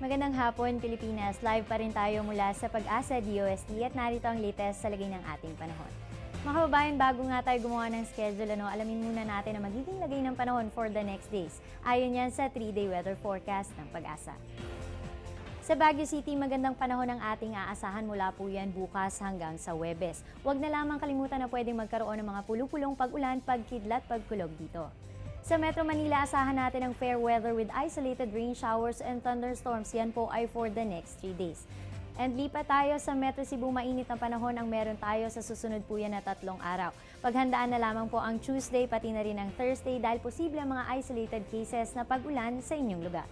Magandang hapon, Pilipinas. Live pa rin tayo mula sa Pag-asa DOST at narito ang latest sa lagay ng ating panahon. Mga kababayan, bago nga tayo gumawa ng schedule, alamin muna natin ang magiging lagay ng panahon for the next days. Ayon yan sa 3-day weather forecast ng Pag-asa. Sa Baguio City, magandang panahon ang ating aasahan mula po yan bukas hanggang sa Huwebes. Huwag na lamang kalimutan na pwedeng magkaroon ng mga pulupulong pag-ulan, pagkidlat, pagkulog dito. Sa Metro Manila, asahan natin ang fair weather with isolated rain showers and thunderstorms. Yan po ay for the next 3 days. And lipat tayo sa Metro Cebu, mainit na panahon ang meron tayo sa susunod po yan na 3 araw. Paghandaan na lamang po ang Tuesday pati na rin ang Thursday dahil posible ang mga isolated cases na pag-ulan sa inyong lugar.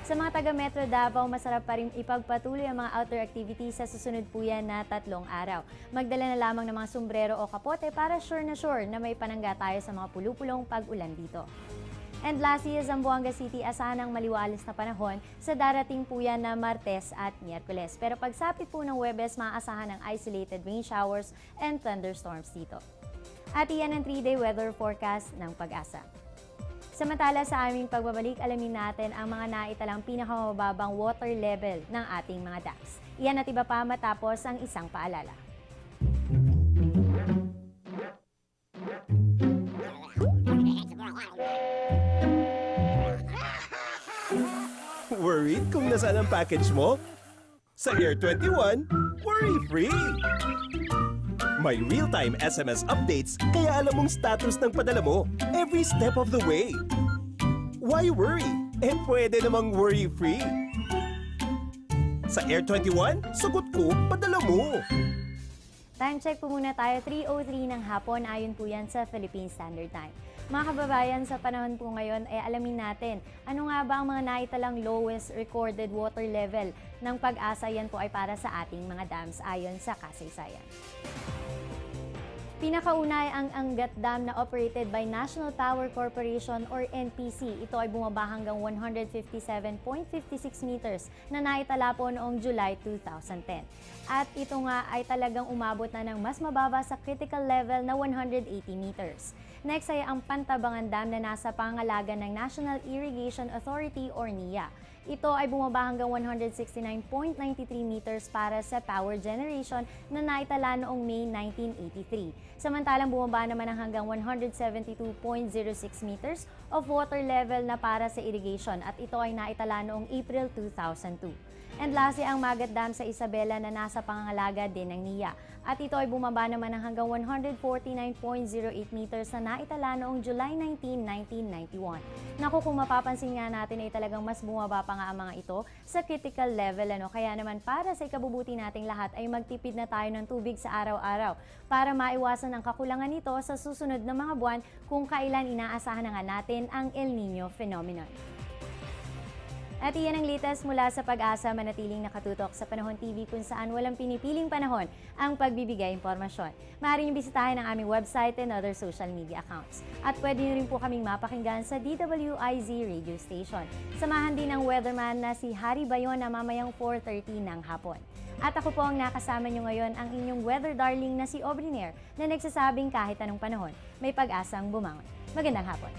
Sa mga taga-Metro Davao, masarap pa rin ipagpatuloy ang mga outdoor activities sa susunod po yan na 3 araw. Magdala na lamang ng mga sombrero o kapote para sure na may panangga tayo sa mga pulupulong pag-ulan dito. And lastly, Zamboanga City, asahan ng maliwalis na panahon sa darating po yan na Martes at Miyerkules. Pero pagsapit po ng Huwebes, maaasahan ng isolated rain showers and thunderstorms dito. At iyan ang 3-day weather forecast ng Pag-asa. Samantala sa aming pagbabalik, alamin natin ang mga naitalang pinakamababang water level ng ating mga dams. Iyan at iba pa matapos ang isang paalala. Worried kung nasaan ang package mo? Sa Air 21, worry-free! May real-time SMS updates kaya alam mong status ng padala mo every step of the way. Why worry? Pwede namang worry-free. Sa Air 21, sagot ko, padala mo. Time check po muna tayo, 3:03 ng hapon, ayon po yan sa Philippine Standard Time. Mga kababayan, sa panahon po ngayon ay alamin natin ano nga ba ang mga naitalang lowest recorded water level ng Pag-asa. Yan po ay para sa ating mga dams ayon sa kasaysayan. Pinakauna ay ang Angat Dam na operated by National Power Corporation or NPC. Ito ay bumaba hanggang 157.56 meters na naitala po noong July 2010. At ito nga ay talagang umabot na ng mas mababa sa critical level na 180 meters. Next ay ang Pantabangan Dam na nasa pangalaga ng National Irrigation Authority or NIA. Ito ay bumaba hanggang 169.93 meters para sa power generation na naitala noong May 1983. Samantalang bumaba naman ang hanggang 172.06 meters of water level na para sa irrigation at ito ay naitala noong April 2002. And lastly, ang Magat Dam sa Isabela na nasa pangangalaga din ng NIA. At ito ay bumaba naman ng hanggang 149.08 meters na naitala noong July 19, 1991. Naku, kung mapapansin nga natin ay talagang mas bumaba pa nga ang mga ito sa critical level. Kaya naman para sa ikabubuti nating lahat ay magtipid na tayo ng tubig sa araw-araw para maiwasan ang kakulangan nito sa susunod na mga buwan kung kailan inaasahan na nga natin ang El Niño phenomenon. At iyan ang latest mula sa Pag-asa, manatiling nakatutok sa Panahon TV kung saan walang pinipiling panahon ang pagbibigay impormasyon. Maaari niyong bisitahin ang aming website and other social media accounts. At pwede niyo rin po kaming mapakinggan sa DWIZ radio station. Samahan din ng weatherman na si Harry Bayon na mamayang 4:30 ng hapon. At ako po ang nakasama niyo ngayon, ang inyong weather darling na si Aubrey Nair na nagsasabing kahit anong panahon, may pag-asang bumangon. Magandang hapon.